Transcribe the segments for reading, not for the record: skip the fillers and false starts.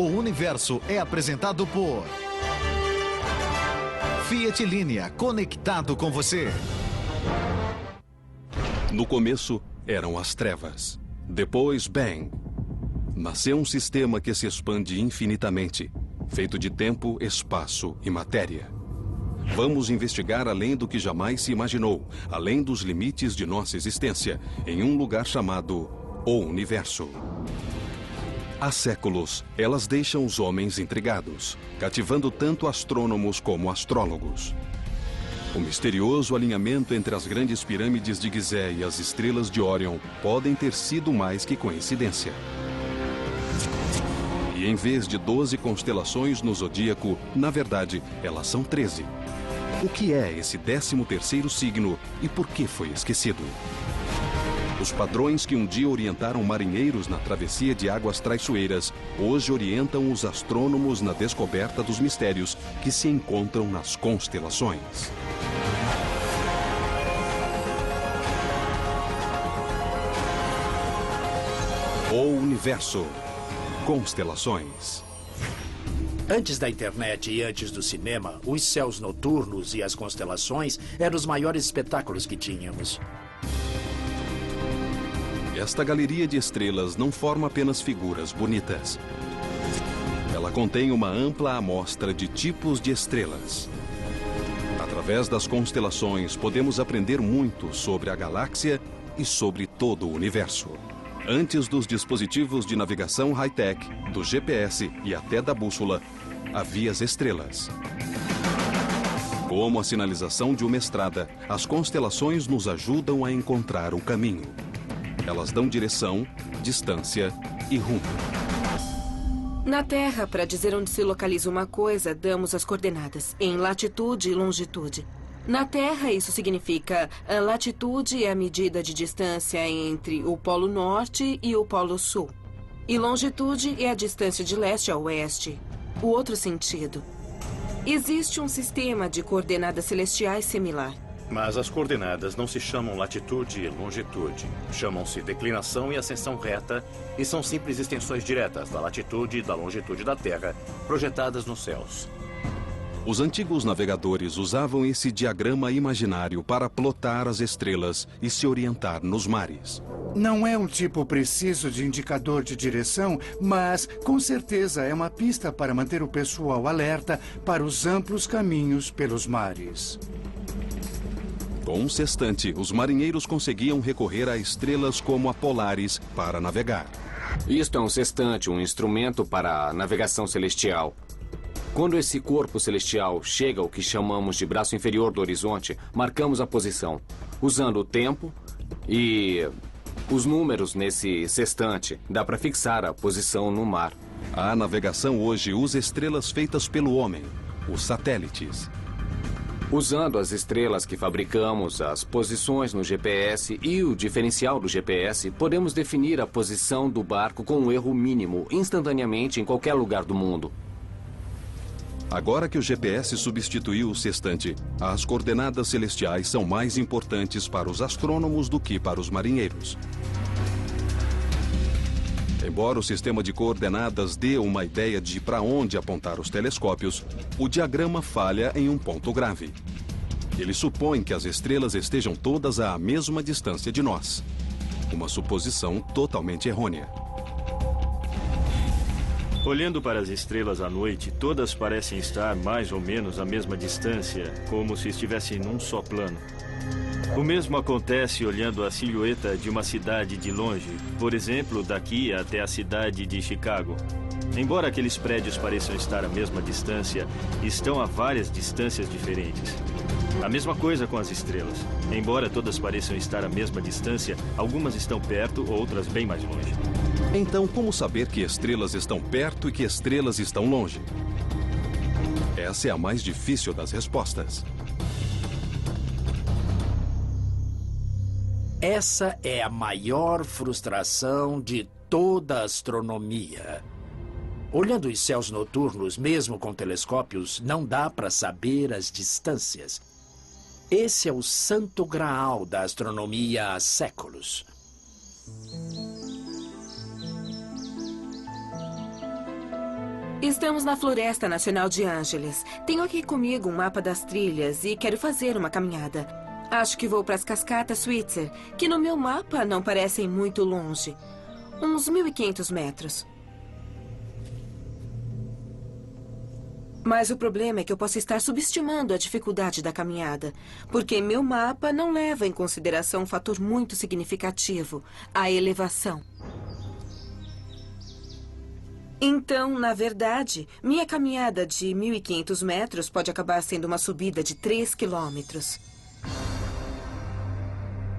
O Universo é apresentado por Fiat Linea, conectado com você. No começo, eram as trevas. Depois, Bang. Nasceu um sistema que se expande infinitamente, feito de tempo, espaço e matéria. Vamos investigar além do que jamais se imaginou, além dos limites de nossa existência, em um lugar chamado O Universo. Há séculos, elas deixam os homens intrigados, cativando tanto astrônomos como astrólogos. O misterioso alinhamento entre as grandes pirâmides de Gizé e as estrelas de Órion podem ter sido mais que coincidência. E em vez de 12 constelações no zodíaco, na verdade, elas são 13. O que é esse 13º signo e por que foi esquecido? Os padrões que um dia orientaram marinheiros na travessia de águas traiçoeiras, hoje orientam os astrônomos na descoberta dos mistérios que se encontram nas constelações. O Universo. Constelações. Antes da internet e antes do cinema, os céus noturnos e as constelações eram os maiores espetáculos que tínhamos. Esta galeria de estrelas não forma apenas figuras bonitas. Ela contém uma ampla amostra de tipos de estrelas. Através das constelações, podemos aprender muito sobre a galáxia e sobre todo o universo. Antes dos dispositivos de navegação high-tech, do GPS e até da bússola, havia as estrelas. Como a sinalização de uma estrada, as constelações nos ajudam a encontrar o caminho. Elas dão direção, distância e rumo. Na Terra, para dizer onde se localiza uma coisa, damos as coordenadas, em latitude e longitude. Na Terra, isso significa a latitude é a medida de distância entre o Polo Norte e o Polo Sul. E longitude é a distância de leste a oeste. O outro sentido. Existe um sistema de coordenadas celestiais similar. Mas as coordenadas não se chamam latitude e longitude. Chamam-se declinação e ascensão reta e são simples extensões diretas da latitude e da longitude da Terra, projetadas nos céus. Os antigos navegadores usavam esse diagrama imaginário para plotar as estrelas e se orientar nos mares. Não é um tipo preciso de indicador de direção, mas com certeza é uma pista para manter o pessoal alerta para os amplos caminhos pelos mares. Com um sextante, os marinheiros conseguiam recorrer a estrelas como a Polaris para navegar. Isto é um sextante, um instrumento para a navegação celestial. Quando esse corpo celestial chega ao que chamamos de braço inferior do horizonte, marcamos a posição, usando o tempo e os números nesse sextante. Dá para fixar a posição no mar. A navegação hoje usa estrelas feitas pelo homem, os satélites. Usando as estrelas que fabricamos, as posições no GPS e o diferencial do GPS, podemos definir a posição do barco com um erro mínimo, instantaneamente em qualquer lugar do mundo. Agora que o GPS substituiu o sextante, as coordenadas celestiais são mais importantes para os astrônomos do que para os marinheiros. Embora o sistema de coordenadas dê uma ideia de para onde apontar os telescópios, o diagrama falha em um ponto grave. Ele supõe que as estrelas estejam todas à mesma distância de nós. Uma suposição totalmente errônea. Olhando para as estrelas à noite, todas parecem estar mais ou menos à mesma distância, como se estivessem num só plano. O mesmo acontece olhando a silhueta de uma cidade de longe, por exemplo, daqui até a cidade de Chicago. Embora aqueles prédios pareçam estar à mesma distância, estão a várias distâncias diferentes. A mesma coisa com as estrelas. Embora todas pareçam estar à mesma distância, algumas estão perto, outras bem mais longe. Então, como saber que estrelas estão perto e que estrelas estão longe? Essa é a mais difícil das respostas. Essa é a maior frustração de toda a astronomia. Olhando os céus noturnos, mesmo com telescópios, não dá para saber as distâncias. Esse é o santo graal da astronomia há séculos. Estamos na Floresta Nacional de Ângeles. Tenho aqui comigo um mapa das trilhas e quero fazer uma caminhada. Acho que vou para as Cascatas Switzer, que no meu mapa não parecem muito longe. Uns 1.500 metros. Mas o problema é que eu posso estar subestimando a dificuldade da caminhada, porque meu mapa não leva em consideração um fator muito significativo, a elevação. Então, na verdade, minha caminhada de 1.500 metros pode acabar sendo uma subida de 3 quilômetros.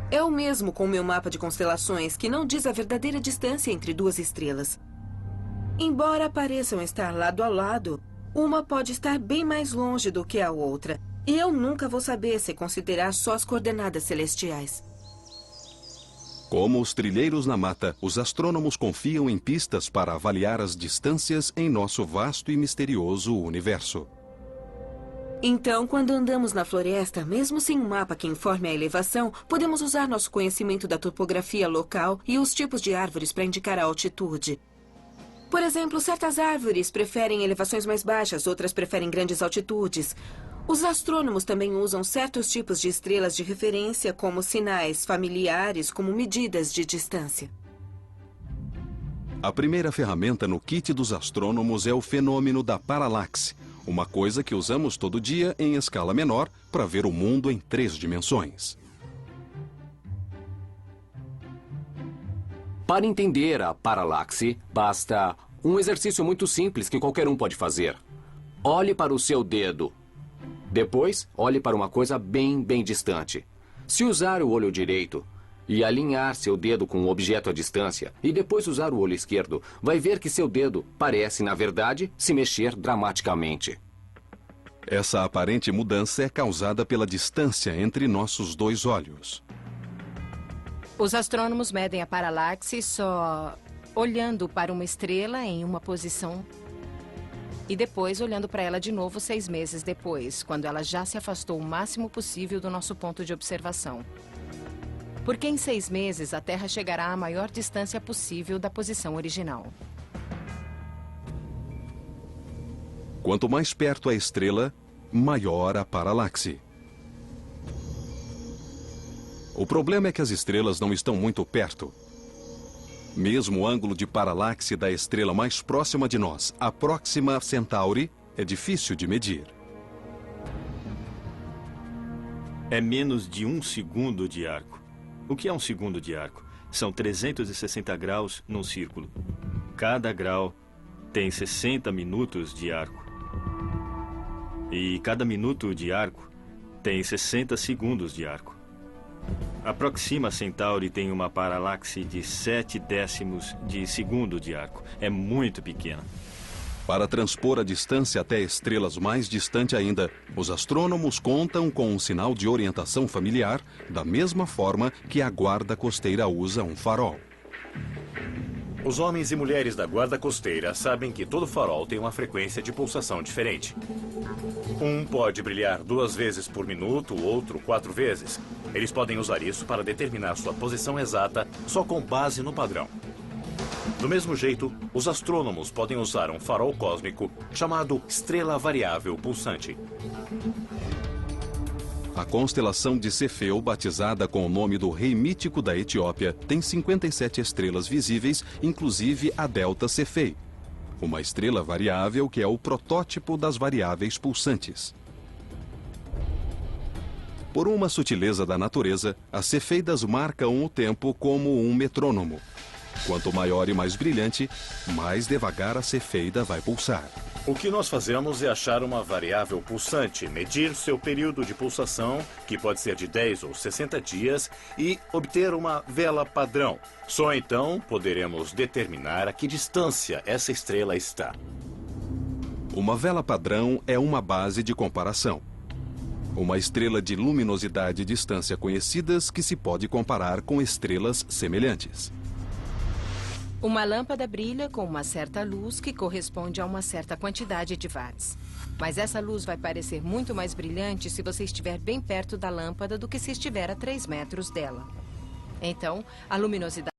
É o mesmo com o meu mapa de constelações, que não diz a verdadeira distância entre duas estrelas. Embora pareçam estar lado a lado, uma pode estar bem mais longe do que a outra. E eu nunca vou saber se considerar só as coordenadas celestiais. Como os trilheiros na mata, os astrônomos confiam em pistas para avaliar as distâncias em nosso vasto e misterioso universo. Então, quando andamos na floresta, mesmo sem um mapa que informe a elevação, podemos usar nosso conhecimento da topografia local e os tipos de árvores para indicar a altitude. Por exemplo, certas árvores preferem elevações mais baixas, outras preferem grandes altitudes. Os astrônomos também usam certos tipos de estrelas de referência como sinais familiares, como medidas de distância. A primeira ferramenta no kit dos astrônomos é o fenômeno da paralaxe, uma coisa que usamos todo dia em escala menor para ver o mundo em 3 dimensões. Para entender a paralaxe, basta um exercício muito simples que qualquer um pode fazer. Olhe para o seu dedo. Depois, olhe para uma coisa bem distante. Se usar o olho direito e alinhar seu dedo com um objeto à distância, e depois usar o olho esquerdo, vai ver que seu dedo parece, na verdade, se mexer dramaticamente. Essa aparente mudança é causada pela distância entre nossos 2 olhos. Os astrônomos medem a paralaxe só olhando para uma estrela em uma posição e depois olhando para ela de novo 6 meses depois, quando ela já se afastou o máximo possível do nosso ponto de observação. Porque em 6 meses a Terra chegará à maior distância possível da posição original. Quanto mais perto a estrela, maior a paralaxe. O problema é que as estrelas não estão muito perto. Mesmo o ângulo de paralaxe da estrela mais próxima de nós, a Próxima Centauri, é difícil de medir. É menos de 1 segundo de arco. O que é 1 segundo de arco? São 360 graus num círculo. Cada grau tem 60 minutos de arco. E cada minuto de arco tem 60 segundos de arco. A Próxima Centauri tem uma paralaxe de 7 décimos de segundo de arco. É muito pequena. Para transpor a distância até estrelas mais distantes ainda, os astrônomos contam com um sinal de orientação familiar, da mesma forma que a guarda costeira usa um farol. Os homens e mulheres da guarda costeira sabem que todo farol tem uma frequência de pulsação diferente. Um pode brilhar 2 vezes por minuto, o outro 4 vezes. Eles podem usar isso para determinar sua posição exata só com base no padrão. Do mesmo jeito, os astrônomos podem usar um farol cósmico chamado estrela variável pulsante. A constelação de Cefeu, batizada com o nome do rei mítico da Etiópia, tem 57 estrelas visíveis, inclusive a Delta Cephei, uma estrela variável que é o protótipo das variáveis pulsantes. Por uma sutileza da natureza, as Cefeidas marcam o tempo como um metrônomo. Quanto maior e mais brilhante, mais devagar a Cefeida vai pulsar. O que nós fazemos é achar uma variável pulsante, medir seu período de pulsação, que pode ser de 10 ou 60 dias, e obter uma vela padrão. Só então poderemos determinar a que distância essa estrela está. Uma vela padrão é uma base de comparação. Uma estrela de luminosidade e distância conhecidas que se pode comparar com estrelas semelhantes. Uma lâmpada brilha com uma certa luz que corresponde a uma certa quantidade de watts. Mas essa luz vai parecer muito mais brilhante se você estiver bem perto da lâmpada do que se estiver a 3 metros dela. Então, a luminosidade